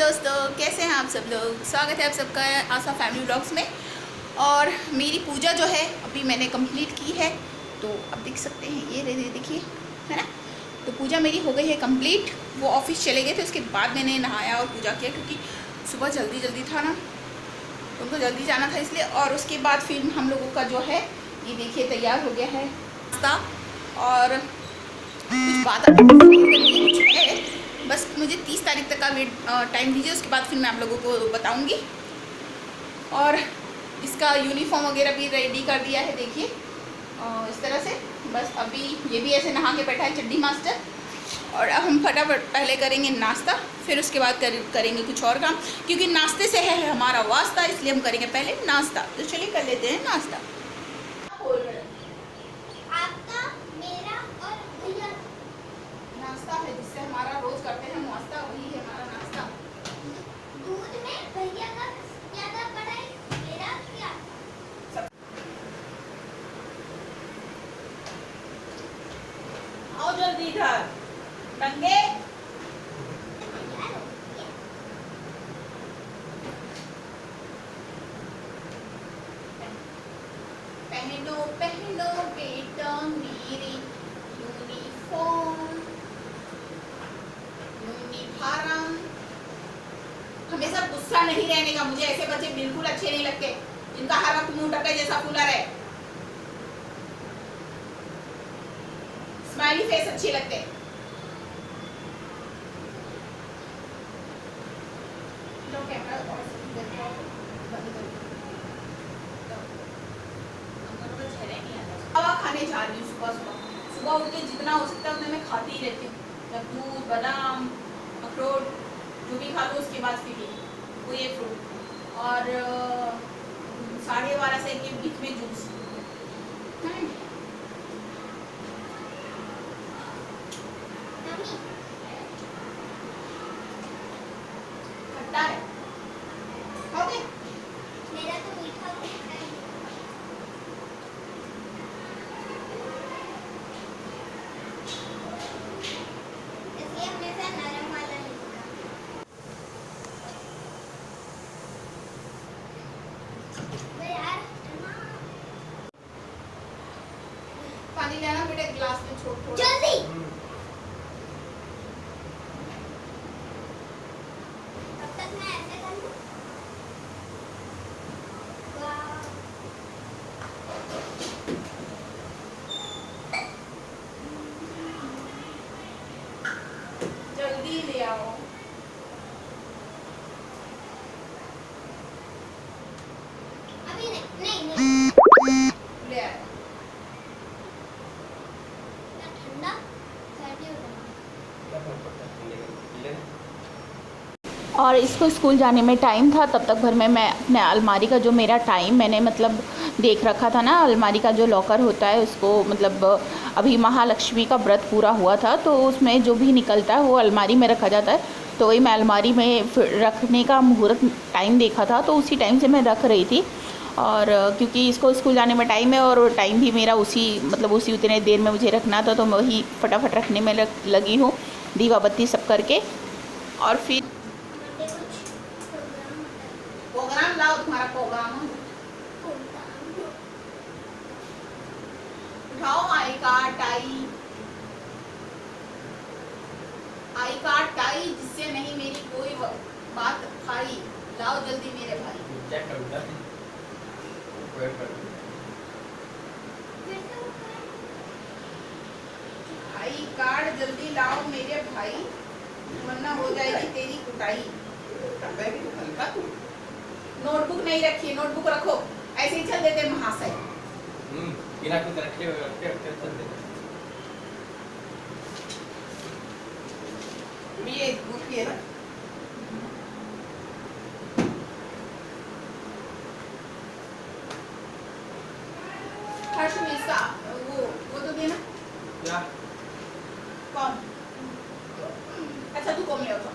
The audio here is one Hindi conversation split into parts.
दोस्तों, कैसे हैं आप सब लोग। स्वागत है आप सबका आशा फैमिली ब्लॉग्स में। और मेरी पूजा जो है अभी मैंने कंप्लीट की है, तो अब देख सकते हैं, ये देखिए, है ना। तो पूजा मेरी हो गई है कंप्लीट। वो ऑफिस चले गए थे, उसके बाद मैंने नहाया और पूजा किया, क्योंकि सुबह जल्दी था ना, उनको जल्दी जाना था इसलिए। और उसके बाद फिर हम लोगों का जो है, ये देखिए तैयार हो गया है नाश्ता। और कुछ बात कुछ है, बस मुझे 30 तारीख तक का टाइम दीजिए, उसके बाद फिर मैं आप लोगों को बताऊंगी। और इसका यूनिफॉर्म वगैरह भी रेडी कर दिया है, देखिए इस तरह से। बस अभी ये भी ऐसे नहा के बैठा है चड्डी मास्टर। और अब हम फटाफट पहले करेंगे नाश्ता, फिर उसके बाद करेंगे कुछ और काम, क्योंकि नाश्ते से है हमारा वास्ता, इसलिए हम करेंगे पहले नाश्ता। तो चलिए कर लेते हैं नाश्ता। नाश्ता है जिससे हमारा रोज करते हैं नाश्ता, वही है हमारा नाश्ता। दूध में भैया का क्या था पढ़ाई, मेरा क्या आओ जल्दी इधर नंगे। पहनो पहनो बेटा मेरी यूनिफॉर्म, यूनिफॉर्म। हमेशा गुस्सा नहीं रहने का, मुझे ऐसे बच्चे बिल्कुल अच्छे नहीं लगते, जिनका हर वक्त मुंह टके जैसा फूला रहे। स्माइली फेस अच्छे लगते। लो कैमरा और हवा खाने जा रही हूँ सुबह उठ के, जितना हो सकता है उतना मैं खाती ही रहती हूँ। जब दूध, बादाम, अखरोट जो भी खा लो, उसके बाद फिर कोई एक फ्रूट। और 12:30 से के बीच में जूस। खट्टा है, खाओगे? मेरा तो मीठा होता है। इसलिए हमेशा नरम वाला लेता। बे यार पानी लेना बेटा, गिलास में छोड़ थोड़ा जल्दी। तब तक मैं ऐसे कर लूं। वाह जल्दी ले आओ। अभी नहीं ले आओ। ठंडा सर्दी हो रहा। और इसको स्कूल जाने में टाइम था, तब तक भर में मैं अपने अलमारी का जो मेरा टाइम मैंने मतलब देख रखा था ना, अलमारी का जो लॉकर होता है उसको, मतलब अभी महालक्ष्मी का व्रत पूरा हुआ था, तो उसमें जो भी निकलता है वो अलमारी में रखा जाता है। तो वही मैं अलमारी में रखने का मुहूर्त टाइम देखा था, तो उसी टाइम से मैं रख रही थी। और क्योंकि इसको स्कूल जाने में टाइम है और टाइम भी मेरा उसी उतने देर में मुझे रखना था, तो मैं वही फटाफट रखने में लगी हूँ, दीवा बत्ती सब करके। और फिर प्रोग्राम लाओ, तुम्हारा प्रोग्राम उठाओ। आई कार्ड टाई, जिससे नहीं मेरी कोई बात खाई। लाओ जल्दी मेरे भाई। आई कार्ड जल्दी लाओ मेरे भाई, वरना हो जाएगी तेरी कुटाई। नोटबुक नहीं रखी, नोटबुक रखो, ऐसे ही चल देते महाशय। बिना कुछ रखे हुए चल दे। ये बुक है ना, हर्ष में इसका वो तो देना। क्या? कौन? अच्छा तू कौन ले आओ,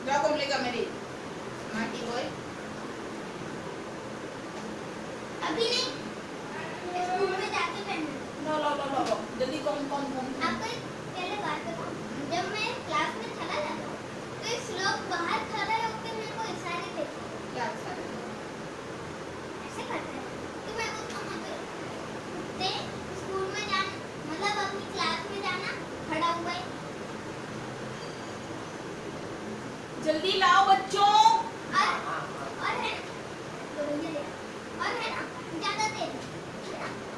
जाओ कौन लेगा मेरी माटी बॉय। अभी नहीं, स्कूल में जाके पहनना। लो जल्दी। कौन आपको पहले बात बताऊं, जब मैं क्लास में चला जाता हूँ तो इस गाइस लोग बाहर खड़े होकर मेरे को इशारे देते हैं। क्या सारे ऐसे करते हैं तो मैं बोलता हूँ ते स्कूल में जाना मतलब अपनी क्लास में जाना खड़ा हुआ है जल्दी लाओ बच्चों। और है तो भैया ले और है ना ज्यादा तेल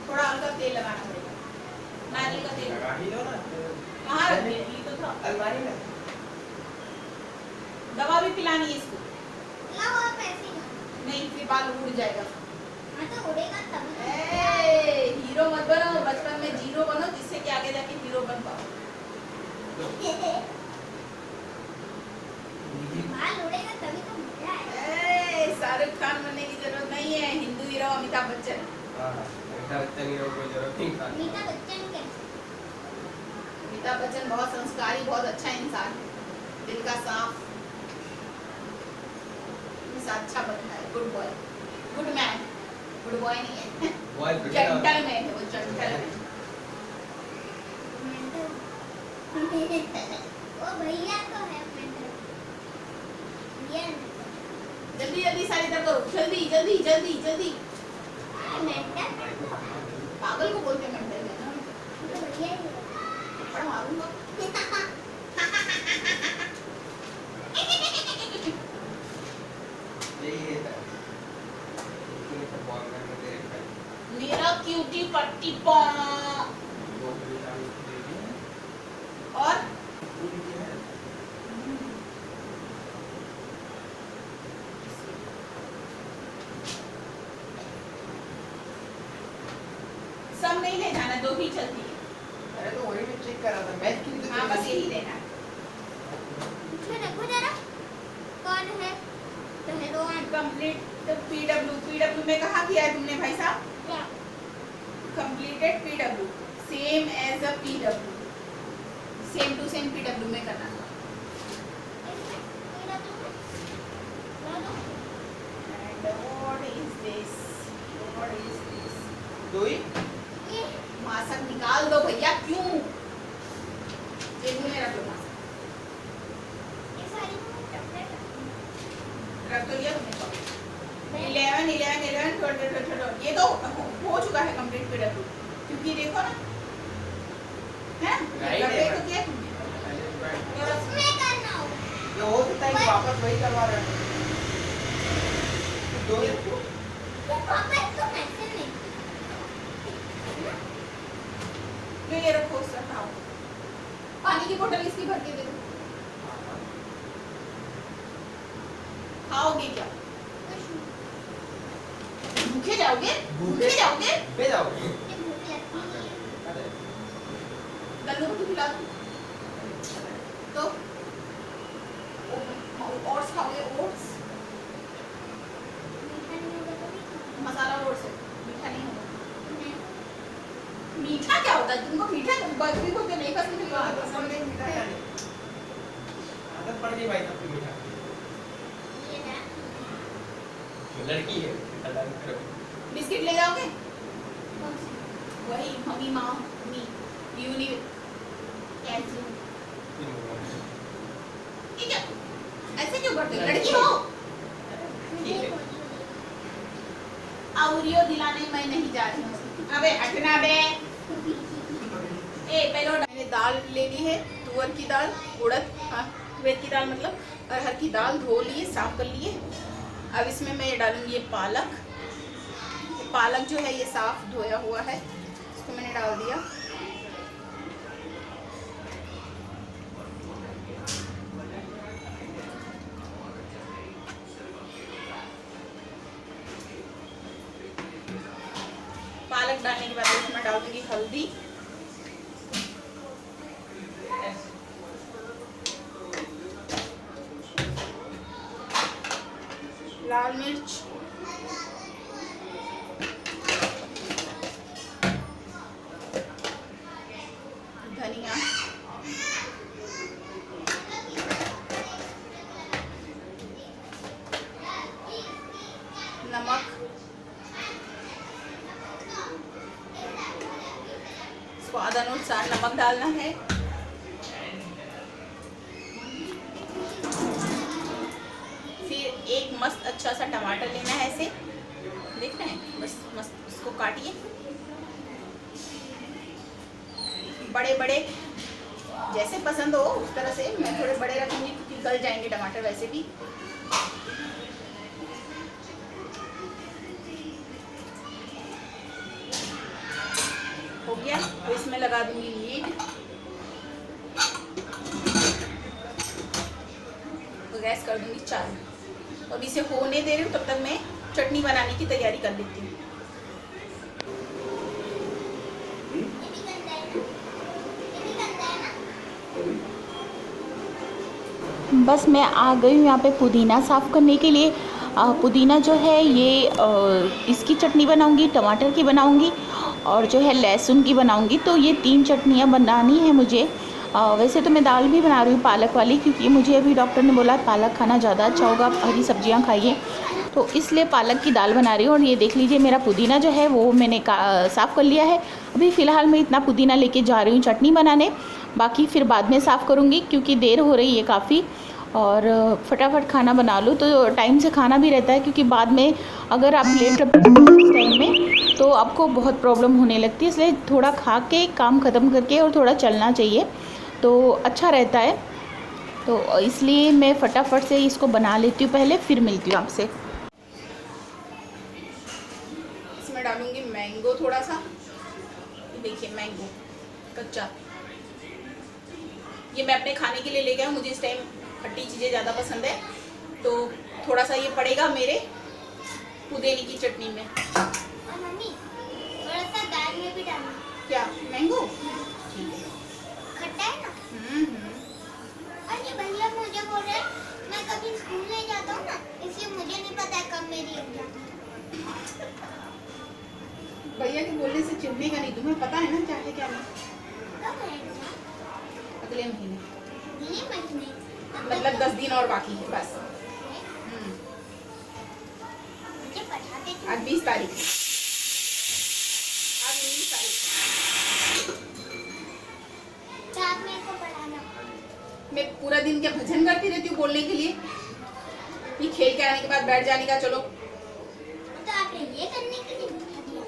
थोड़ा हल्का तेल लगाना पड़ेगा, नारियल का तेल। लगा ही दो ना। कहाँ रख दिया? ये तो था। अलमारी में। दवा भी पिलानी है इसको। लाओ और पैसे ना नहीं फिर बाल उड़ जाएगा। हाँ तो उड़ेगा तब ए, हीरो मत बनो, बचपन में जीरो बनो जिससे कि आगे जाके हीरो बन पाओ। बाल उड़ेगा तभी तो मजा आएगा। ए, शाहरुख खान बनने की जरूरत नहीं है, हिंदू हीरो अमिताभ बच्चन। हाँ, अमिताभ बच्चन की कोई जरूरत नहीं था। अमिताभ बच्चन कैसे अमिताभ बच्चन बहुत संस्कारी, बहुत अच्छा इंसान है, दिल का साफ, हमेशा अच्छा बनता है, good boy, good man, good boy नहीं है, बॉय फिर जेंटलमैन है वो, जेंटलमैन। वो भैया तो है मेंटल भैया जल्दी जल्दी सारी तरह करो, जल्दी जल्दी जल्दी जल्दी। मेंटल पागल को बोलते हैं मेंटल है ना, तो भैया ही है। थप्पड़ मारूंगा। यही है सर। इतने सब बॉल करने तेरे भाई। मेरा क्यूटी पट्टी पा वो भी डाल के दे और पूरी की है। सब नहीं ले जाना, दो ही चलती है। अरे तो वही में चेक करा था, मैच की तो हाँ बस यही लेना है। इसमें देखो जरा कौन है पहलवान कंप्लीट पीडब्ल्यू में कहा किया है तुमने भाई साहब? क्या completed PW same as a PW, same to same PW में करना। इसमें मेरा तो ला दो And what is this? What is this? दो ही ये मासक निकाल दो भैया, क्यों? जेब में रख लो मासक। ये सारी चॉकलेट रख दो लिया तुमने। 11 12 ये तो हो चुका है कंप्लीट पीडब्ल्यू, क्योंकि देखो ना, है Right डब्बे है, तो किया तुमने। उसमें करना हो ये हो सकता है कि वापस वही करवा रहे हैं। दो ही तो पापा इसको पैसे नहीं जो ये रखो सर, खाओ। पानी की बोतल इसकी भर के दे दो। खाओगे क्या? भूखे जाओगे? भूखे जाओगे? बे जाओ। ये भूख लगती है अरे गल्लू को खिला दो तो ओट्स खाओगे? ओट्स मीठा नहीं होगा तो भी मसाला ओट्स है, मीठा नहीं होगा। नहीं मीठा क्या होता है? तुमको मीठा बर्फी को नहीं पसंद है? पसंद नहीं मीठा खाने। आदत पड़ गई भाई सबकी मीठा। ये ना लड़की है, अलग करो। बिस्किट ले जाओगे? कौन सी वही मम्मी माँ मी यूनी कैसे? ठीक है, ऐसे क्यों करते हो? लड़की हो। ठीक है। आउरियो दिलाने मैं नहीं जा रही हूँ। अबे हटना बे। ए पहले मैंने दाल ले ली है, तुअर की दाल, उड़द, हाँ तुअर की दाल मतलब अरहर की दाल धो लिए, साफ कर लिए। अब इसमें मैं डालूंगी ये पालक। पालक जो है ये साफ धोया हुआ है, इसको मैंने डाल दिया। पालक डालने के बाद इसमें डाल दूंगी हल्दी, लाल मिर्च, धनिया, नमक, स्वाद अनुसार नमक डालना है। काटिए बड़े बड़े, जैसे पसंद हो उस तरह से। मैं थोड़े बड़े रखूंगी क्योंकि गल जाएंगे टमाटर वैसे भी। हो गया, तो इसमें लगा दूंगी लीड। तो गैस कर दूंगी चालू। तो अभी इसे होने दे रही हूँ, तब तक मैं चटनी बनाने की तैयारी कर लेती हूँ। बस मैं आ गई हूँ यहाँ पे पुदीना साफ़ करने के लिए। पुदीना जो है ये इसकी चटनी बनाऊँगी, टमाटर की बनाऊँगी और जो है लहसुन की बनाऊँगी। तो ये 3 चटनियाँ बनानी है मुझे। वैसे तो मैं दाल भी बना रही हूँ पालक वाली, क्योंकि मुझे अभी डॉक्टर ने बोला पालक खाना ज़्यादा अच्छा होगा, आप हरी सब्जियाँ खाइए, तो इसलिए पालक की दाल बना रही हूँ। और ये देख लीजिए मेरा पुदीना जो है वो मैंने साफ़ कर लिया है। अभी फ़िलहाल मैं इतना पुदीना लेके जा रही हूँ चटनी बनाने, बाकी फिर बाद में साफ़ करूँगी क्योंकि देर हो रही है काफ़ी। और फटाफट खाना बना लूँ तो टाइम से खाना भी रहता है, क्योंकि बाद में अगर आप लेट उस टाइम में तो आपको बहुत प्रॉब्लम होने लगती है। इसलिए थोड़ा खा के काम ख़त्म करके और थोड़ा चलना चाहिए तो अच्छा रहता है। तो इसलिए मैं फटाफट से इसको बना लेती हूँ पहले, फिर मिलती हूँ आपसे। इसमें डालूंगी मैंगो थोड़ा सा। देखिए मैंगो कच्चा, ये मैं अपने खाने के लिए ले गया हूँ। मुझे इस टाइम खट्टी चीज़ें ज़्यादा पसंद है, तो थोड़ा सा ये पड़ेगा मेरे पुदीने की चटनी में। और मम्मी थोड़ा सा दाल में भी डालना। क्या मैंगो? खट्टा है ना। और ये भैया मुझे बोल रहे हैं मैं कभी स्कूल नहीं जाता हूँ ना, इसलिए मुझे नहीं पता है कब मेरी एग्जाम है। भैया के बोलने से चिढ़ने का नहीं, तुम्हें पता है ना क्या है क्या नहीं। कब है एग्जाम? अगले महीने, अगले महीने। मतलब 10 दिन और बाकी है बस। मुझे पढ़ाते थे। आज 20 तारीख है, आज 19 तारीख है। तो आप मेरे को पढ़ाना। मैं पूरा दिन क्या भजन करती रहती हूँ बोलने के लिए? ये खेल के आने के बाद बैठ जाने का। चलो तो आपने ये करने के लिए बता दिया।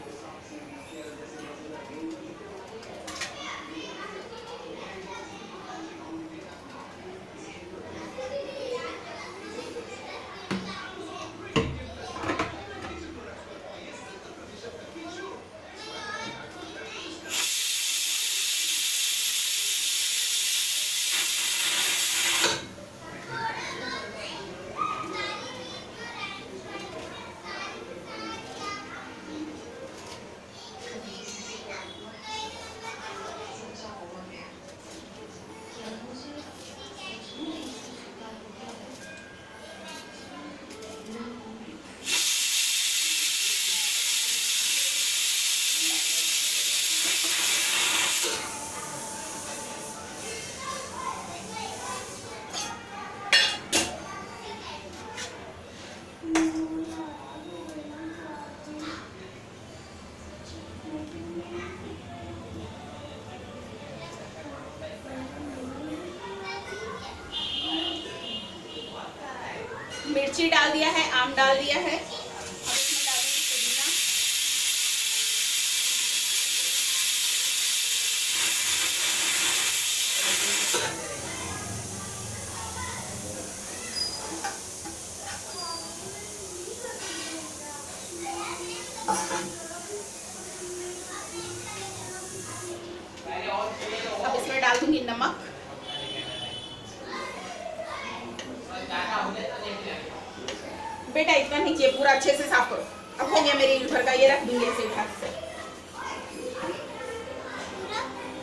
मिर्ची डाल दिया है, आम डाल दिया है। अब इसमें डालूंगी पुदीना। अब इसमें डाल दूंगी नमक। बेटा इतना नहीं चाहिए, पूरा अच्छे से साफ करो। अब हो गया मेरे भर का, ये रख दूंगी ऐसे उठा के।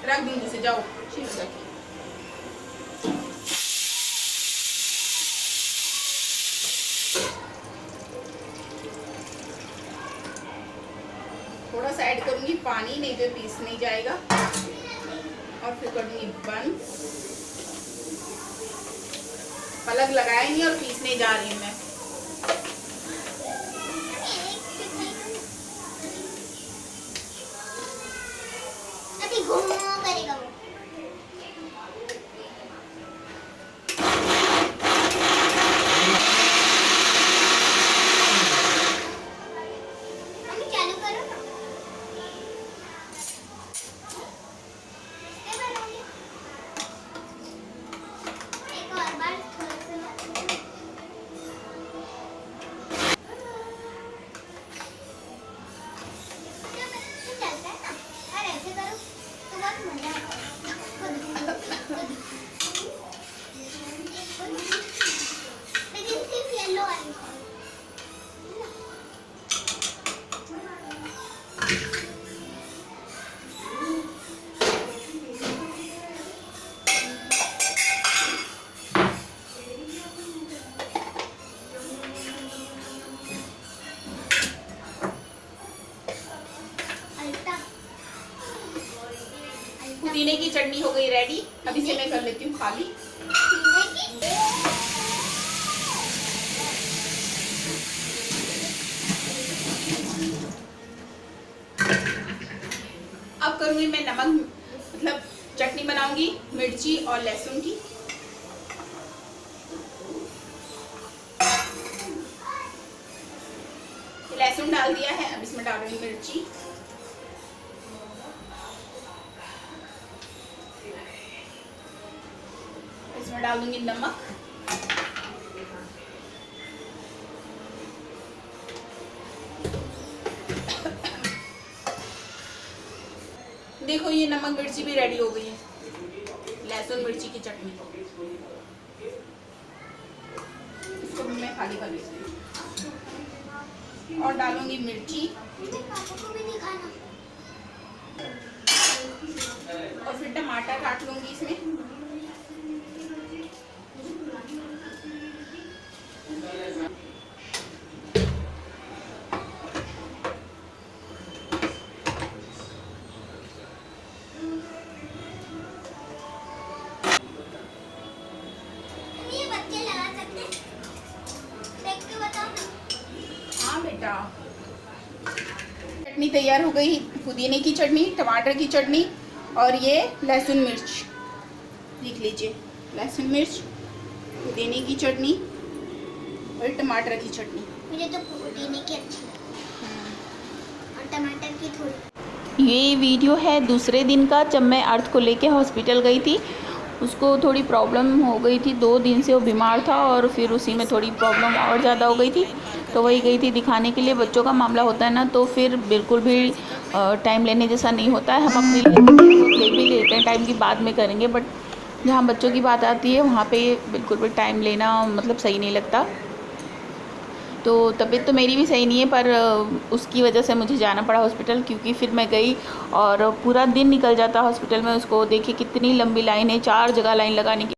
रख दूंगी इसे, जाओ थोड़ा सा ऐड करूंगी पानी, नहीं तो पीस नहीं जाएगा। और फिर करूंगी बंद। पलक लगाया नहीं और पीसने जा रही हूँ मैं। अभी घूम करेगा वो। मम्मी चालू करो ना। पुदीने की चटनी हो गई रेडी। अभी से मैं कर लेती हूँ खाली। अब करूँगी मैं नमक, मतलब चटनी बनाऊंगी मिर्ची और लहसुन की। लहसुन डाल दिया है, अब इसमें डालूंगी मिर्ची। इसमें डाल दूंगी नमक। देखो ये नमक मिर्ची भी रेडी हो गई है, लहसुन मिर्ची की चटनी। इसको भी मैं खाली कर लेती हूँ और डालूंगी मिर्ची और फिर टमाटर काट लूंगी इसमें। चटनी तैयार हो गई, पुदीने की चटनी, टमाटर की चटनी और ये लहसुन मिर्च। देख लीजिए, लहसुन मिर्च, पुदीने की चटनी और टमाटर की चटनी। मुझे तो पुदीने की अच्छी लगी और टमाटर की थोड़ी। ये वीडियो है दूसरे दिन का, जब मैं अर्थ को लेके हॉस्पिटल गई थी। उसको थोड़ी प्रॉब्लम हो गई थी, 2 दिन से वो बीमार था और फिर उसी में थोड़ी प्रॉब्लम और ज़्यादा हो गई थी, तो वही गई थी दिखाने के लिए। बच्चों का मामला होता है ना, तो फिर बिल्कुल भी टाइम लेने जैसा नहीं होता है। हम अपने लिए ले भी लेते हैं, टाइम की बाद में करेंगे, बट जहाँ बच्चों की बात आती है वहाँ पे बिल्कुल भी टाइम लेना मतलब सही नहीं लगता। तो तबीयत तो मेरी भी सही नहीं है, पर उसकी वजह से मुझे जाना पड़ा हॉस्पिटल, क्योंकि फिर मैं गई और पूरा दिन निकल जाता हॉस्पिटल में। उसको देखिए कितनी लंबी लाइन है, 4 जगह लाइन लगाने की।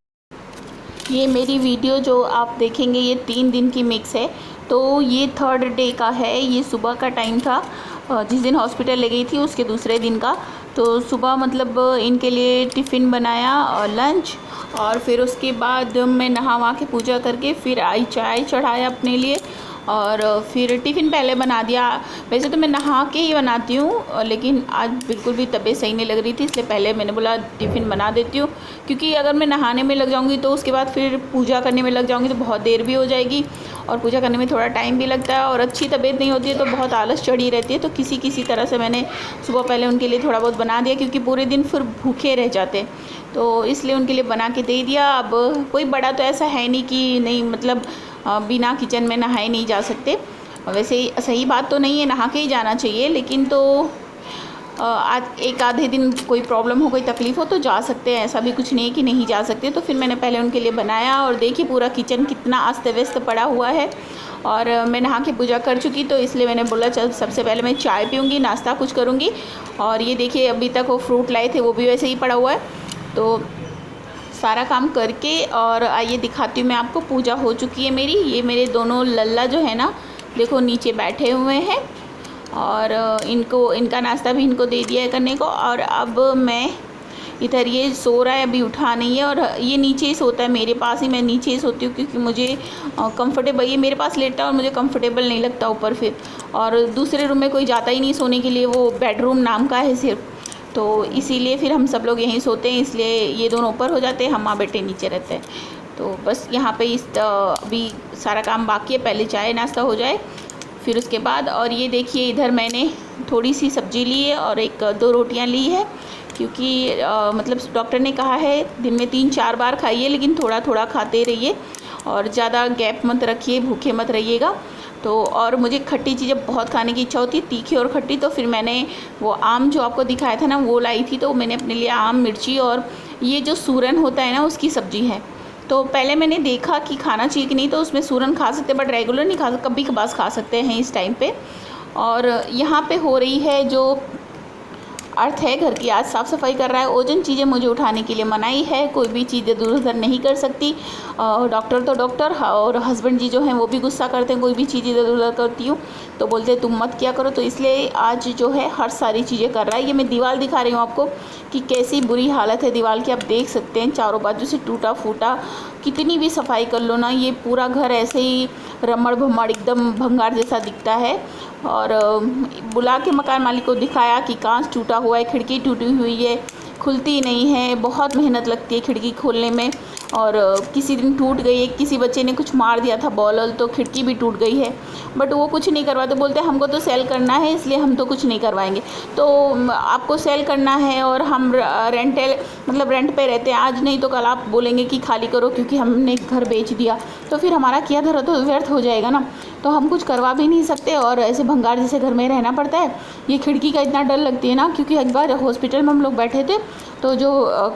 ये मेरी वीडियो जो आप देखेंगे ये 3 दिन की मिक्स है, तो ये 3rd डे का है। ये सुबह का टाइम था, जिस दिन हॉस्पिटल ले गई थी उसके दूसरे दिन का। तो सुबह मतलब इनके लिए टिफ़िन बनाया और लंच, और फिर उसके बाद मैं नहा वहा के पूजा करके फिर आई, चाय चढ़ाया अपने लिए और फिर टिफ़िन पहले बना दिया। वैसे तो मैं नहा के ही बनाती हूँ, लेकिन आज बिल्कुल भी तबीयत सही नहीं लग रही थी, इसलिए पहले मैंने बोला टिफ़िन बना देती हूँ, क्योंकि अगर मैं नहाने में लग जाऊँगी तो उसके बाद फिर पूजा करने में लग जाऊँगी तो बहुत देर भी हो जाएगी, और पूजा करने में थोड़ा टाइम भी लगता है, और अच्छी तबीयत नहीं होती है तो बहुत आलस चढ़ी रहती है। तो किसी तरह से मैंने सुबह पहले उनके लिए थोड़ा बहुत बना दिया, क्योंकि पूरे दिन फिर भूखे रह जाते, तो इसलिए उनके लिए बना के दे दिया। अब कोई बड़ा तो ऐसा है नहीं कि नहीं, मतलब बिना किचन में नहाए नहीं जा सकते। वैसे सही बात तो नहीं है, नहा के ही जाना चाहिए, लेकिन तो आज एक आधे दिन कोई प्रॉब्लम हो, कोई तकलीफ़ हो तो जा सकते हैं, ऐसा भी कुछ नहीं है कि नहीं जा सकते। तो फिर मैंने पहले उनके लिए बनाया, और देखिए पूरा किचन कितना अस्त व्यस्त पड़ा हुआ है। और मैं नहा के पूजा कर चुकी, तो इसलिए मैंने बोला चल सबसे पहले मैं चाय पीऊँगी, नाश्ता कुछ करूँगी। और ये देखिए अभी तक वो फ्रूट लाए थे वो भी वैसे ही पड़ा हुआ है। तो सारा काम करके और आइए दिखाती हूँ मैं आपको। पूजा हो चुकी है मेरी। ये मेरे दोनों लल्ला जो है ना, देखो नीचे बैठे हुए हैं, और इनका नाश्ता भी इनको दे दिया है करने को। और अब मैं इधर, ये सो रहा है, अभी उठा नहीं है, और ये नीचे ही सोता है मेरे पास ही। मैं नीचे ही सोती हूँ क्योंकि मुझे कंफर्टेबल, ये मेरे पास लेटता है और मुझे कंफर्टेबल नहीं लगता ऊपर फिर। और दूसरे रूम में कोई जाता ही नहीं सोने के लिए, वो बेडरूम नाम का है सिर्फ, तो इसीलिए फिर हम सब लोग यहीं सोते हैं। इसलिए ये दोनों ऊपर हो जाते हैं, हम माँ बेटे नीचे रहते हैं। तो बस यहाँ पे अभी सारा काम बाकी है, पहले चाय नाश्ता हो जाए फिर उसके बाद। और ये देखिए इधर मैंने थोड़ी सी सब्ज़ी ली है और 1-2 रोटियाँ ली है, क्योंकि मतलब डॉक्टर ने कहा है दिन में 3-4 बार खाइए, लेकिन थोड़ा थोड़ा खाते रहिए और ज़्यादा गैप मत रखिए, भूखे मत रहिएगा। तो और मुझे खट्टी चीज़ें बहुत खाने की इच्छा होती है, तीखी और खट्टी। तो फिर मैंने वो आम जो आपको दिखाया था ना, वो लाई थी। तो मैंने अपने लिए आम, मिर्ची और ये जो सूरन होता है ना, उसकी सब्ज़ी है। तो पहले मैंने देखा कि खाना चाहिए कि नहीं, तो उसमें सूरन खा सकते, बट रेगुलर नहीं खा सकते, कभी कभार खा सकते हैं इस टाइम पे। और यहाँ पे हो रही है जो अर्थ है घर की, आज साफ़ सफाई कर रहा है। ओजन चीज़ें मुझे उठाने के लिए मनाही है, कोई भी चीज़ इधर उधर नहीं कर सकती। डॉक्टर तो डॉक्टर और हस्बैंड जी जो हैं वो भी गुस्सा करते हैं, कोई भी चीज़ इधर उधर करती हूँ तो बोलते हैं तुम मत किया करो। तो इसलिए आज जो है हर सारी चीज़ें कर रहा है। ये मैं दीवार दिखा रही हूँ आपको कि कैसी बुरी हालत है दीवार की, आप देख सकते हैं चारों बाजू से टूटा फूटा। कितनी भी सफाई कर लो ना, ये पूरा घर ऐसे ही रमड़ भमड़ एकदम भंगार जैसा दिखता है। और बुला के मकान मालिक को दिखाया कि कांच टूटा हुआ है, खिड़की टूटी हुई है, खुलती नहीं है, बहुत मेहनत लगती है खिड़की खोलने में। और किसी दिन टूट गई है, किसी बच्चे ने कुछ मार दिया था बॉल तो खिड़की भी टूट गई है, बट वो कुछ नहीं करवाते, बोलते हैं हमको तो सेल करना है इसलिए हम तो कुछ नहीं करवाएंगे। तो आपको सेल करना है और हम रेंटल मतलब रेंट पे रहते हैं, आज नहीं तो कल आप बोलेंगे कि खाली करो क्योंकि हमने घर बेच दिया, तो फिर हमारा किया धरा तो व्यर्थ हो जाएगा ना। तो हम कुछ करवा भी नहीं सकते और ऐसे भंगार जैसे घर में रहना पड़ता है। ये खिड़की का इतना डर लगती है ना, क्योंकि एक बार हॉस्पिटल में हम लोग बैठे थे तो जो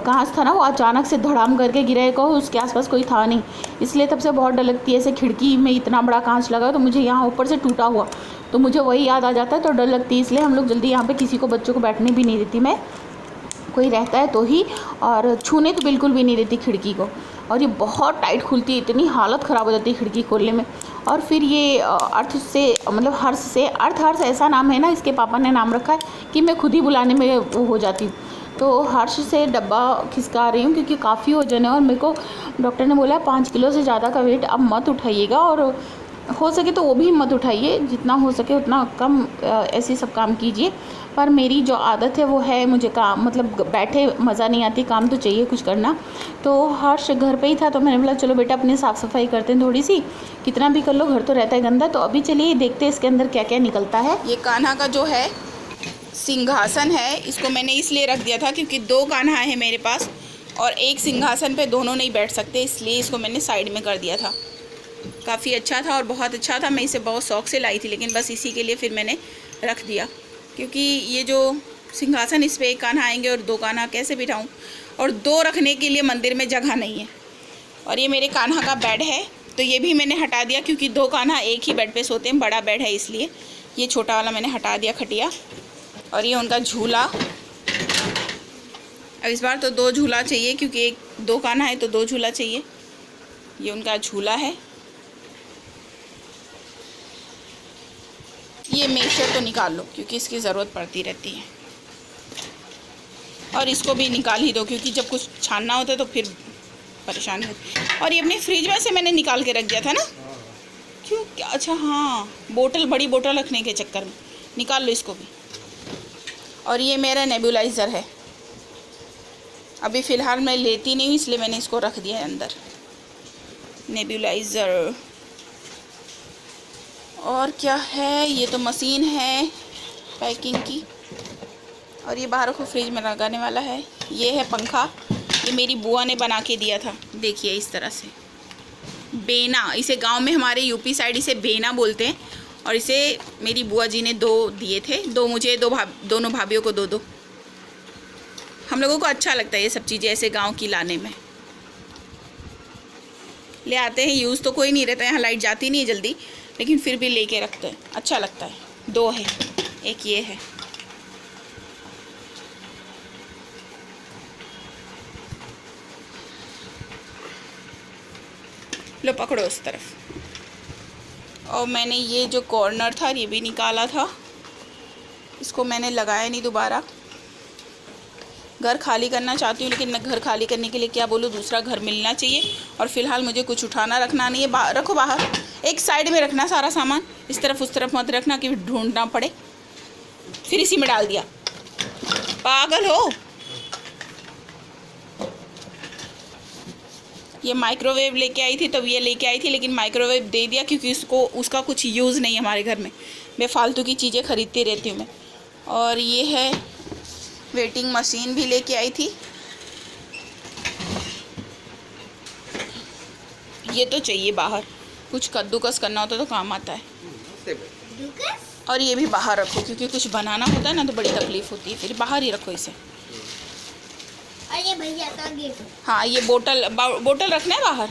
कांच था ना वो अचानक से धड़ाम करके गिरा, को उसके आसपास कोई था नहीं, इसलिए तब से बहुत डर लगती है। ऐसे खिड़की में इतना बड़ा कांच लगा तो मुझे यहाँ ऊपर से टूटा हुआ तो मुझे वही याद आ जाता है, तो डर लगती है। इसलिए हम लोग जल्दी यहाँ पे किसी को बच्चों को बैठने भी नहीं देती मैं, कोई रहता है तो ही, और छूने तो बिल्कुल भी नहीं देती खिड़की को। और ये बहुत टाइट खुलती है, इतनी हालत ख़राब हो जाती है खिड़की खोलने में। और फिर ये अर्थ से मतलब हर्ष से, हर्ष ऐसा नाम है ना, इसके पापा ने नाम रखा है कि मैं खुद ही बुलाने में वो हो जाती हूँ। तो हर्ष से डब्बा खिसका रही हूँ क्योंकि काफ़ी वजन है और मेरे को डॉक्टर ने बोला 5 किलो से ज़्यादा का वेट अब मत उठाइएगा, और हो सके तो वो भी मत उठाइए, जितना हो सके उतना कम ऐसे सब काम कीजिए। पर मेरी जो आदत है वो है, मुझे काम मतलब बैठे मज़ा नहीं आती, काम तो चाहिए कुछ करना। तो हर्ष घर पे ही था तो मैंने बोला चलो बेटा अपनी साफ़ सफाई करते हैं थोड़ी सी, कितना भी कर लो घर तो रहता है गंदा। तो अभी चलिए देखते हैं इसके अंदर क्या क्या निकलता है। ये कान्हा का जो है सिंहासन है, इसको मैंने इसलिए रख दिया था क्योंकि 2 कान्हा है मेरे पास और एक सिंहासन पे दोनों नहीं बैठ सकते, इसलिए इसको मैंने साइड में कर दिया था। काफ़ी अच्छा था और बहुत अच्छा था, मैं इसे बहुत शौक़ से लाई थी, लेकिन बस इसी के लिए फिर मैंने रख दिया क्योंकि ये जो सिंहासन इस पर 1 कान्हा आएंगे और 2 कान्हा कैसे बिठाऊँ, और 2 रखने के लिए मंदिर में जगह नहीं है। और ये मेरे कान्हा का बेड है तो ये भी मैंने हटा दिया क्योंकि 2 कान्हा एक ही बेड पे सोते हैं, बड़ा बेड है इसलिए ये छोटा वाला मैंने हटा दिया खटिया। और ये उनका झूला, अब इस बार तो 2 झूला चाहिए क्योंकि 2 कान्हा है तो 2 झूला चाहिए। ये उनका झूला है। ये मिक्सचर तो निकाल लो क्योंकि इसकी ज़रूरत पड़ती रहती है, और इसको भी निकाल ही दो क्योंकि जब कुछ छानना होता है तो फिर परेशानी होती है। और ये अपने फ्रिज में से मैंने निकाल के रख दिया था ना, क्यों क्या, अच्छा हाँ, बोतल बड़ी बोतल रखने के चक्कर में निकाल लो इसको भी। और ये मेरा नेबुलाइज़र है, अभी फ़िलहाल मैं लेती नहीं हूँ इसलिए मैंने इसको रख दिया है अंदर, नेबुलाइज़र। और क्या है, ये तो मशीन है पैकिंग की, और ये बाहर को फ्रिज में लगाने वाला है। ये है पंखा, ये मेरी बुआ ने बना के दिया था, देखिए इस तरह से बेना, इसे गांव में हमारे यूपी साइड इसे बेना बोलते हैं। और इसे मेरी बुआ जी ने 2 दिए थे, 2 मुझे, दोनों भाभीयों को 2-2। हम लोगों को अच्छा लगता है ये सब चीज़ें ऐसे गांव की लाने में, ले आते हैं, यूज़ तो कोई नहीं रहता है, यहाँ लाइट जाती नहीं है जल्दी, लेकिन फिर भी लेके रखते हैं, अच्छा लगता है। 2 है, एक ये है। लो पकड़ो उस तरफ। और मैंने ये जो कॉर्नर था ये भी निकाला था, इसको मैंने लगाया नहीं दोबारा। घर खाली करना चाहती हूँ लेकिन मैं घर खाली करने के लिए क्या बोलूँ, दूसरा घर मिलना चाहिए। और फ़िलहाल मुझे कुछ उठाना रखना नहीं है, रखो बाहर, एक साइड में रखना सारा सामान, इस तरफ उस तरफ मत रखना कि ढूंढना पड़े। फिर इसी में डाल दिया, पागल हो। ये माइक्रोवेव लेके आई थी तब ये लेके आई थी, लेकिन माइक्रोवेव दे दिया क्योंकि उसका कुछ यूज़ नहीं है हमारे घर में, बेफालतू की चीज़ें ख़रीदती रहती हूँ मैं। और ये है वेटिंग मशीन भी लेके आई थी, ये तो चाहिए बाहर, कुछ कद्दूकस करना होता तो काम आता है। और ये भी बाहर रखो क्योंकि कुछ बनाना होता है ना तो बड़ी तकलीफ़ होती है, फिर बाहर ही रखो इसे। और ये भैया का गिफ्ट, हाँ ये बोतल रखना है बाहर,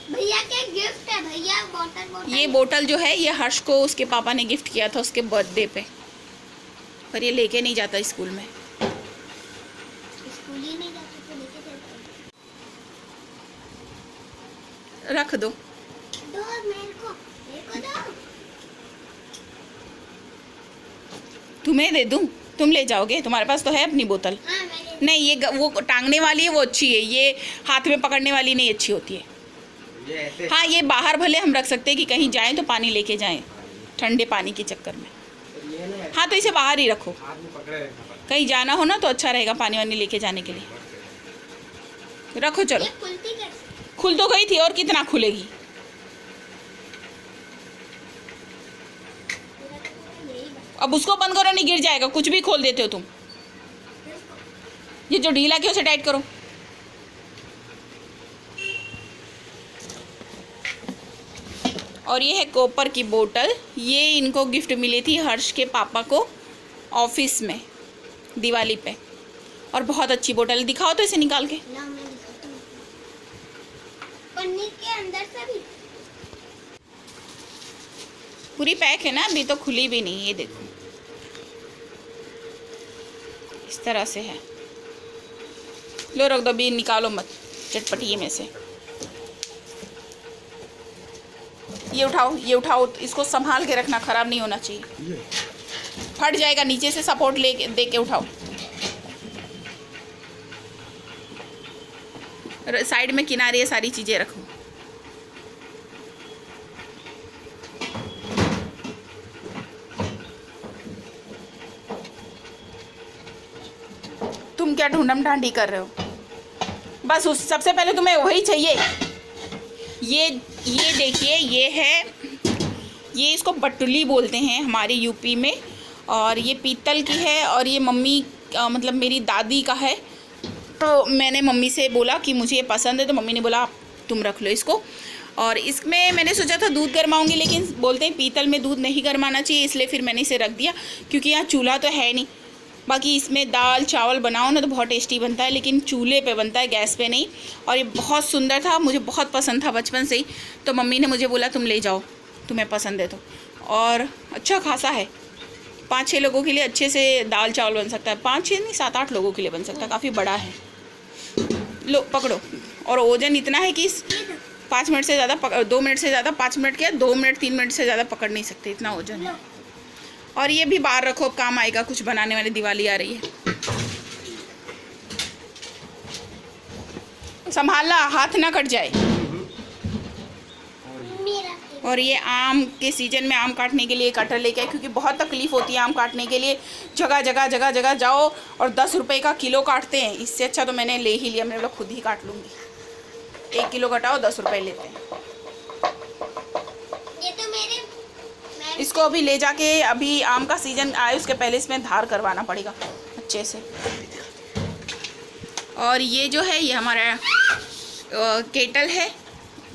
भैया के गिफ्ट है, भैया बोतल। ये बोतल जो है ये हर्ष को उसके पापा ने गिफ्ट किया था उसके बर्थडे पे। पर ये लेके नहीं जाता स्कूल में। स्कूल ही नहीं जाते तो लेके जाते। रख दो। दो मेरे को दो। तुम्हें दे दूँ? तुम ले जाओगे? तुम्हारे पास तो है अपनी बोतल। हाँ मेरे। नहीं, ये वो टांगने वाली है वो अच्छी है, ये हाथ में पकड़ने वाली नहीं अच्छी होती है। ये ऐसे हाँ, ये बाहर भले हम रख सकते हैं कि कहीं जाएं तो पानी लेके जाएं, ठंडे पानी के चक्कर में। ये ना हाँ, तो इसे बाहर ही रखो, हाथ में पकड़े रहना कहीं जाना हो ना तो अच्छा रहेगा पानी वानी लेके जाने के लिए। रखो चलो। ये खुलती कैसे? खुल तो गई थी, और कितना खुलेगी? यही बात। अब उसको बंद करो, नहीं गिर जाएगा। कुछ भी खोल देते हो तुम। ये जो ढीला किया उसे टाइट करो। और ये है कॉपर की बोतल। ये इनको गिफ्ट मिली थी हर्ष के पापा को ऑफिस में दिवाली पे, और बहुत अच्छी बोतल। दिखाओ तो इसे निकाल के। ना मैं दिखाती हूँ। पन्नी के अंदर से भी। पूरी पैक है ना, अभी तो खुली भी नहीं। ये देखो इस तरह से है। लो रख दो, अभी निकालो मत चटपटी में से। ये उठाओ, ये उठाओ, इसको संभाल के रखना, ख़राब नहीं होना चाहिए। फट जाएगा, नीचे से सपोर्ट ले दे के उठाओ। साइड में किनारे ये सारी चीज़ें रखो। तुम क्या ढूंढम ढांडी कर रहे हो? बस उस सबसे पहले तुम्हें वही चाहिए। ये देखिए, ये है, ये इसको बटुली बोलते हैं हमारे यूपी में, और ये पीतल की है, और ये मम्मी मतलब मेरी दादी का है। तो मैंने मम्मी से बोला कि मुझे ये पसंद है, तो मम्मी ने बोला तुम रख लो इसको। और इसमें मैंने सोचा था दूध गर्माऊंगी, लेकिन बोलते हैं पीतल में दूध नहीं गर्माना चाहिए, इसलिए फिर मैंने इसे रख दिया, क्योंकि यहाँ चूल्हा तो है नहीं। बाकी इसमें दाल चावल बनाओ ना तो बहुत टेस्टी बनता है, लेकिन चूल्हे पे बनता है, गैस पे नहीं। और ये बहुत सुंदर था, मुझे बहुत पसंद था बचपन से ही। तो मम्मी ने मुझे बोला तुम ले जाओ, तुम्हें पसंद है तो। और अच्छा खासा है, 5-6 लोगों के लिए अच्छे से दाल चावल बन सकता है। 5-6 नहीं, 7-8 लोगों के लिए बन सकता है, काफ़ी बड़ा है। लो पकड़ो। और वजन इतना है कि 5 मिनट से ज़्यादा 2 मिनट से ज़्यादा, 5 मिनट क्या 2 मिनट 3 मिनट से ज़्यादा पकड़ नहीं सकते, इतना वजन है। और ये भी बाहर रखो, काम आएगा, कुछ बनाने वाली दिवाली आ रही है। संभालना, हाथ ना कट जाए। मेरा। और ये आम के सीजन में आम काटने के लिए कटर लेके आए, क्योंकि बहुत तकलीफ़ होती है आम काटने के लिए। जगह जगह जाओ और 10 रुपए का किलो काटते हैं। इससे अच्छा तो मैंने ले ही लिया, मैंने बोला खुद ही काट लूँगी। 1 किलो कटाओ 10 रुपए लेते हैं। ये तो मेरे इसको अभी ले जाके, अभी आम का सीज़न आए उसके पहले इसमें धार करवाना पड़ेगा अच्छे से। और ये जो है, ये हमारा केटल है,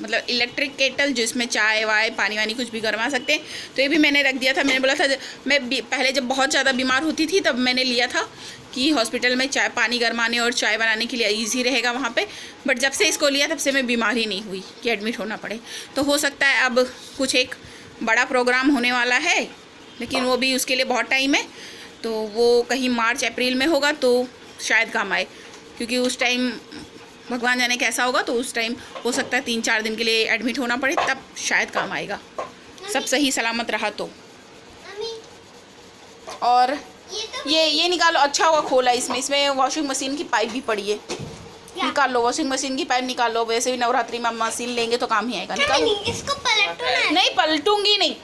मतलब इलेक्ट्रिक केटल, जिसमें चाय वाय पानी वानी कुछ भी गरमा सकते हैं। तो ये भी मैंने रख दिया था। मैंने बोला था, मैं पहले जब बहुत ज़्यादा बीमार होती थी तब मैंने लिया था कि हॉस्पिटल में चाय पानी गरमाने और चाय बनाने के लिए ईजी रहेगा वहाँ पे। बट जब से इसको लिया तब से मैं बीमार ही नहीं हुई कि एडमिट होना पड़े। तो हो सकता है अब कुछ एक बड़ा प्रोग्राम होने वाला है, लेकिन वो भी उसके लिए बहुत टाइम है। तो वो कहीं मार्च अप्रैल में होगा, तो शायद काम आए, क्योंकि उस टाइम भगवान जाने कैसा होगा। तो उस टाइम हो सकता है 3-4 दिन के लिए एडमिट होना पड़े, तब शायद काम आएगा, सब सही सलामत रहा तो। मम्मी, और ये तो ये निकालो, अच्छा हुआ खोला। इसमें वॉशिंग मशीन की पाइप भी पड़ी है, निकाल लो। वॉशिंग मशीन की पाइप निकाल लो। वैसे भी नवरात्रि में मशीन लेंगे तो काम ही आएगा। निकालो। मम्मी, इसको पलटो ना। नहीं पलटूंगी नहीं,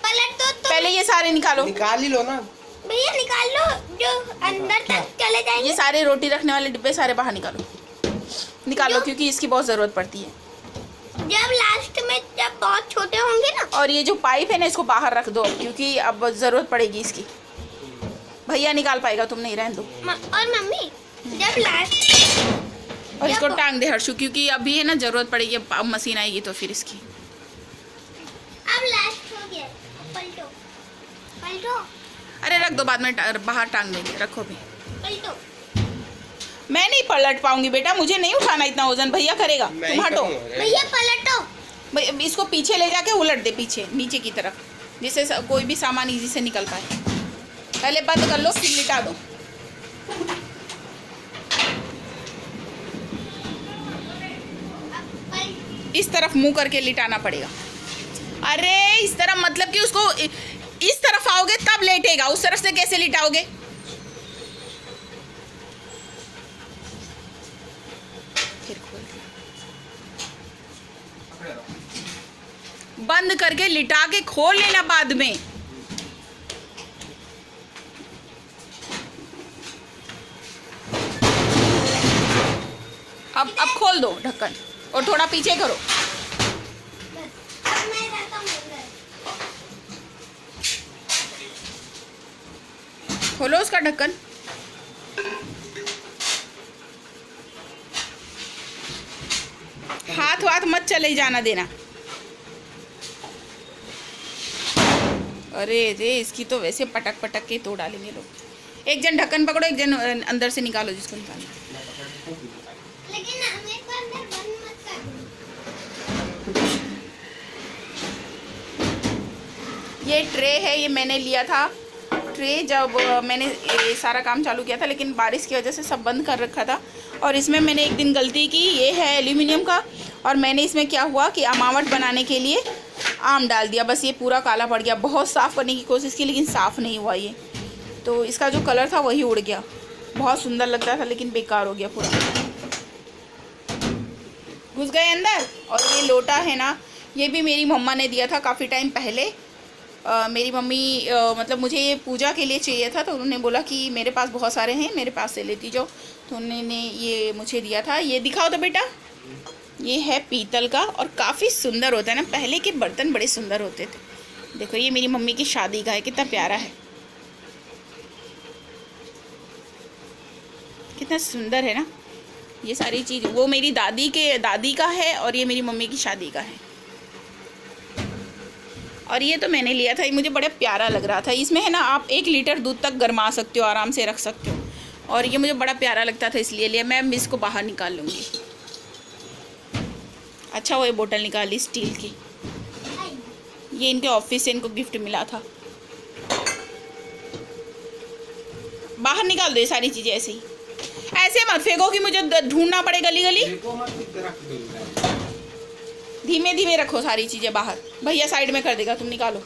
पलट दो तो। पहले ये सारे निकालो। निकाल ही लो ना। भैया निकाल लो, जो अंदर तक चले जाएंगे। ये सारे रोटी रखने वाले डिब्बे सारे बाहर निकालो, क्योंकि इसकी बहुत ज़रूरत पड़ती है। जब लास्ट में जब बहुत छोटे होंगे ना। और ये जो पाइप है ना, इसको बाहर रख दो, क्योंकि अब ज़रूरत पड़ेगी इसकी। भैया निकाल पाएगा, तुम नहीं, रहने दो। और मम्मी, जब लास्ट और इसको टांग दे हर्षु, क्योंकि अभी है ना ज़रूरत पड़ेगी, अब मशीन आएगी तो फिर इसकी। अब लास्ट हो गया, पलटो पलटो अरे रख दो, बाद में बाहर टांग देंगे। रखो भी। पलटो। मैं नहीं पलट पाऊंगी बेटा, मुझे नहीं उठाना इतना वजन, भैया करेगा। तुम हटो। भैया पलटो। भाई इसको पीछे ले जाके उलट दे, पीछे नीचे की तरफ, जिससे कोई भी सामान इजी से निकल पाए। पहले बंद कर लो फिर लिटा दो। इस तरफ मुंह करके लिटाना पड़ेगा। अरे इस तरफ मतलब कि उसको इस तरफ आओगे तब लेटेगा, उस तरफ से कैसे लिटाओगे? फिर खोल दिया। बंद करके लिटा के खोल लेना बाद में। अब खोल दो ढक्कन और थोड़ा पीछे करो। मैं रहता हूँ अंदर। खोलो उसका ढक्कन। हाथ वाथ मत चले जाना देना। अरे रे इसकी तो वैसे पटक पटक के तोड़ डालेंगे लोग। एक जन ढक्कन पकड़ो, एक जन अंदर से निकालो जिसको निकालना। लेकिन मेरे को अंदर बंद मत कर। ये ट्रे है, ये मैंने लिया था। ट्रे जब मैंने ये सारा काम चालू किया था, लेकिन बारिश की वजह से सब बंद कर रखा था। और इसमें मैंने एक दिन गलती की, ये है एल्यूमिनियम का, और मैंने इसमें क्या हुआ कि अमावट बनाने के लिए आम डाल दिया। बस ये पूरा काला पड़ गया। बहुत साफ़ करने की कोशिश की लेकिन साफ़ नहीं हुआ ये। तो इसका जो कलर था वही उड़ गया। बहुत सुंदर लगता था लेकिन बेकार हो गया पूरा, घुस गए अंदर। और ये लोटा है ना, ये भी मेरी मम्मा ने दिया था काफ़ी टाइम पहले। मेरी मम्मी मतलब मुझे ये पूजा के लिए चाहिए था, तो उन्होंने बोला कि मेरे पास बहुत सारे हैं, मेरे पास से लेती जाओ। तो उन्होंने ये मुझे दिया था। ये दिखाओ तो बेटा। ये है पीतल का और काफ़ी सुंदर होता है ना। पहले के बर्तन बड़े सुंदर होते थे। देखो ये मेरी मम्मी की शादी का है, कितना प्यारा है, कितना सुंदर है ना। ये सारी चीज़ वो मेरी दादी का है और ये मेरी मम्मी की शादी का है। और ये तो मैंने लिया था, ये मुझे बड़ा प्यारा लग रहा था। इसमें है ना आप 1 लीटर दूध तक गरमा सकते हो, आराम से रख सकते हो। और ये मुझे बड़ा प्यारा लगता था इसलिए लिया। मैं इसको बाहर निकाल लूँगी। अच्छा वो ये बोतल निकाली स्टील की, ये इनके ऑफिस से इनको गिफ्ट मिला था। बाहर निकाल दो ये सारी चीज़ें ऐसे ही। ऐसे मत फेंको कि मुझे ढूंढना पड़े गली गली। धीमे धीमे रखो सारी चीज़ें बाहर। भैया साइड में कर देगा, तुम निकालो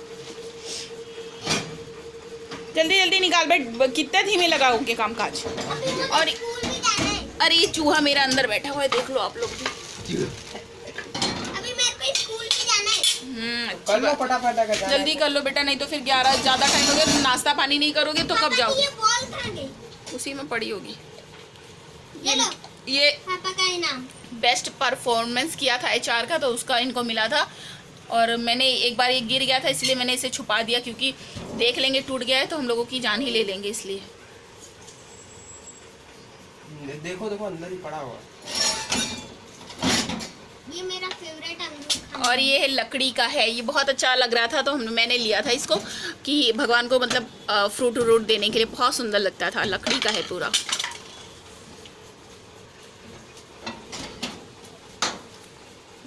जल्दी जल्दी निकाल। बैठ कितना धीमे लगाओ के काम काज। और अरे ये चूहा मेरा अंदर बैठा हुआ है, देख लो आप लोग भी। अभी मेरे को स्कूल भी जाना है। कर लो फटाफट, जल्दी कर लो बेटा, नहीं तो फिर 11 ज़्यादा टाइम हो गया। नाश्ता पानी नहीं करोगे तो कब जाओगे? ये बॉल कहाँ गई? उसी में पड़ी होगी। ये लो, ये पापा का इनाम। बेस्ट परफॉर्मेंस किया था HR का, तो उसका इनको मिला था। और मैंने एक बार ये गिर गया था इसलिए मैंने इसे छुपा दिया, क्योंकि देख लेंगे टूट गया है तो हम लोगों की जान ही ले लेंगे, इसलिए। देखो देखो अंदर ही पड़ा हुआ। ये मेरा फेवरेट अमरूद। और ये है लकड़ी का है, ये बहुत अच्छा लग रहा था तो मैंने लिया था इसको कि भगवान को मतलब फ्रूट व्रूट देने के लिए बहुत सुंदर लगता था। लकड़ी का है पूरा।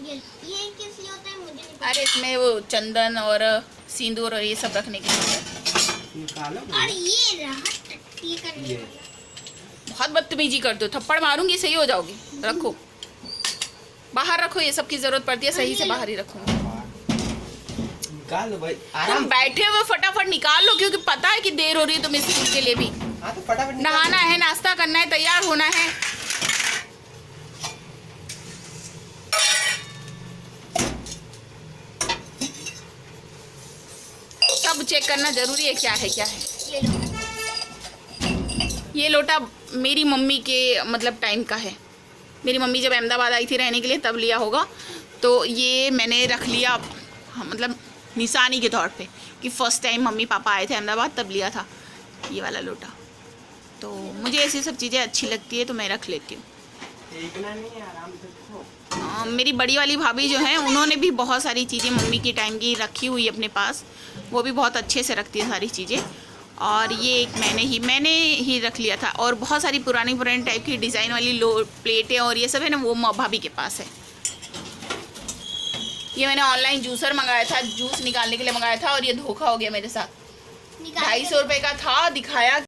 ये किस लिए होता है मुझे नहीं पता। अरे इसमें वो चंदन और सिंदूर और ये सब रखने के लिए। निकालो। और ये रहा टट्टी करने ये। वाला। बहुत बदतमीजी करते हो, थप्पड़ मारूंगी सही हो जाओगी। रखो बाहर रखो, ये सब की जरूरत पड़ती है, सही से बाहर ही रखूंगी। निकाल लो भाई, तुम आराम। बैठे हुए फटाफट निकाल लो, क्योंकि पता है कि देर हो रही है तुम्हें स्कूल के लिए भी। हाँ तो फटाफट निकाल। नहाना है, नाश्ता करना है, तैयार होना है। सब चेक करना जरूरी है क्या है क्या है। ये लो। ये लोटा मेरी मम्मी के मतलब टाइम का है। मेरी मम्मी जब अहमदाबाद आई थी रहने के लिए तब लिया होगा, तो ये मैंने रख लिया। हाँ, मतलब निशानी के तौर पे कि फ़र्स्ट टाइम मम्मी पापा आए थे अहमदाबाद तब लिया था ये वाला लोटा। तो मुझे ऐसी सब चीज़ें अच्छी लगती है तो मैं रख लेती हूँ। फेंकना नहीं है, आराम से रखो। मेरी बड़ी वाली भाभी जो हैं उन्होंने भी बहुत सारी चीज़ें मम्मी की टाइम की रखी हुई अपने पास। वो भी बहुत अच्छे से रखती है सारी चीज़ें। और ये एक मैंने ही रख लिया था। और बहुत सारी पुरानी टाइप की डिज़ाइन वाली प्लेटें और ये सब है ना, वो भाभी के पास है। ये मैंने ऑनलाइन जूसर मंगाया था, जूस निकालने के लिए मंगाया था, और ये धोखा हो गया मेरे साथ। 250 रुपये का था, दिखाया।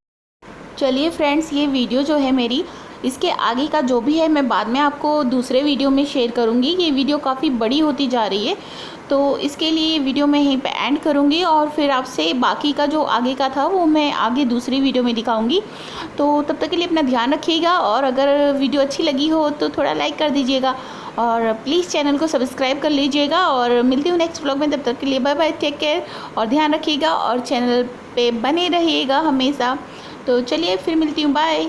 चलिए फ्रेंड्स, ये वीडियो जो है मेरी, इसके आगे का जो भी है मैं बाद में आपको दूसरे वीडियो में शेयर करूँगी। ये वीडियो काफ़ी बड़ी होती जा रही है, तो इसके लिए ये वीडियो मैं यहीं पे एंड करूँगी और फिर आपसे बाकी का जो आगे का था वो मैं आगे दूसरी वीडियो में दिखाऊँगी। तो तब तक के लिए अपना ध्यान रखिएगा, और अगर वीडियो अच्छी लगी हो तो थोड़ा लाइक कर दीजिएगा और प्लीज़ चैनल को सब्सक्राइब कर लीजिएगा। और मिलती हूँ नेक्स्ट व्लॉग में, तब तक के लिए बाय बाय, टेक केयर और ध्यान रखिएगा और चैनल पे बने रहिएगा हमेशा। तो चलिए फिर मिलती हूँ, बाय।